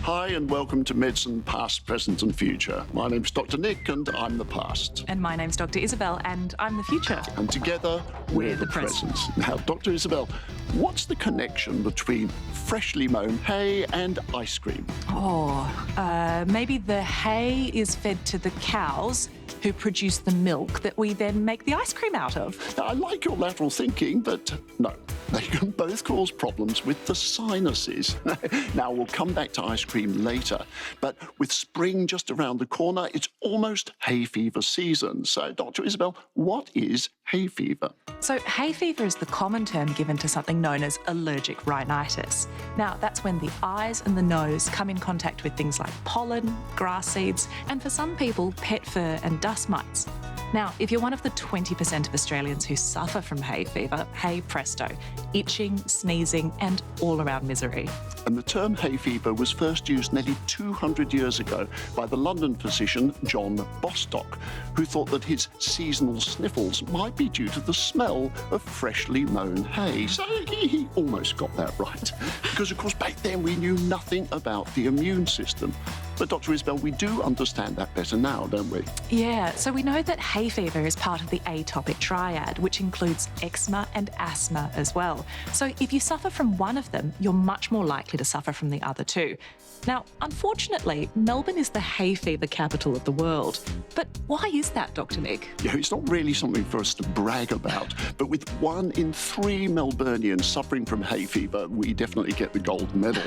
Hi and welcome to Medicine Past, Present and Future. My name's Dr. Nick and I'm the past. And my name's Dr. Isabelle and I'm the future. And together we're the present. Now, Dr. Isabelle, what's the connection between freshly mown hay and ice cream? Maybe the hay is fed to the cows who produce the milk that we then make the ice cream out of. Now, I like your lateral thinking, but no. They can both cause problems with the sinuses. Now, we'll come back to ice cream later, but with spring just around the corner, it's almost hay fever season. So, Dr. Isabelle, what is hay fever? So, hay fever is the common term given to something known as allergic rhinitis. Now, that's when the eyes and the nose come in contact with things like pollen, grass seeds, and for some people, pet fur and dust mites. Now, if you're one of the 20% of Australians who suffer from hay fever, hey presto, itching, sneezing, and all-around misery. And the term hay fever was first used nearly 200 years ago by the London physician John Bostock, who thought that his seasonal sniffles might be due to the smell of freshly mown hay. So he almost got that right. Because, of course, back then we knew nothing about the immune system. But, Dr. Isabelle, we do understand that better now, don't we? Yeah, so we know that hay fever is part of the atopic triad, which includes eczema and asthma as well. So if you suffer from one of them, you're much more likely to suffer from the other too. Now, unfortunately, Melbourne is the hay fever capital of the world. But why is that, Dr. Nick? Yeah, it's not really something for us to brag about, but with 1 in 3 Melburnians suffering from hay fever, we definitely get the gold medal.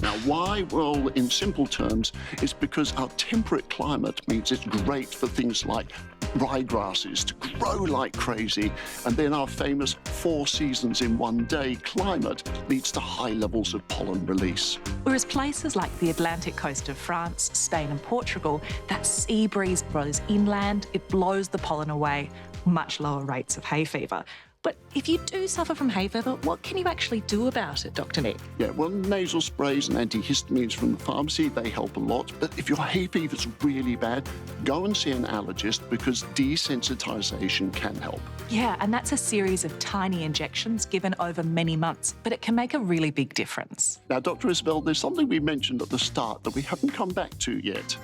Now, why? Well, in simple terms, it's because our temperate climate means it's great for things like ryegrasses to grow like crazy, and then our famous 4 seasons in one day climate leads to high levels of pollen release. Whereas places like the Atlantic coast of France, Spain and Portugal, that sea breeze blows inland, it blows the pollen away, much lower rates of hay fever. But if you do suffer from hay fever, what can you actually do about it, Dr. Nick? Yeah, well, nasal sprays and antihistamines from the pharmacy, they help a lot. But if your hay fever's really bad, go and see an allergist because desensitisation can help. Yeah, and that's a series of tiny injections given over many months, but it can make a really big difference. Now, Dr. Isabelle, there's something we mentioned at the start that we haven't come back to yet.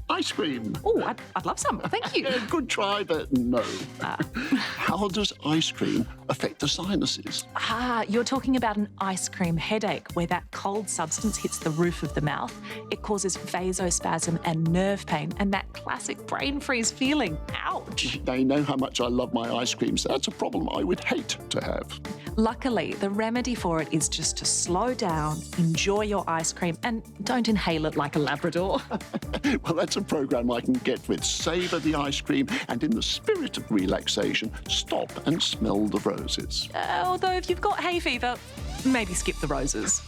Ice cream. Oh, I'd love some. Thank you. Good try, but no. How does ice cream affect the sinuses? You're talking about an ice cream headache where that cold substance hits the roof of the mouth. It causes vasospasm and nerve pain and that classic brain freeze feeling. Ouch! They know how much I love my ice cream, so that's a problem I would hate to have. Luckily, the remedy for it is just to slow down, enjoy your ice cream and don't inhale it like a Labrador. Well, that's a program I can get with. Savour the ice cream and in the spirit of relaxation, stop and smell the roses. Although if you've got hay fever, maybe skip the roses.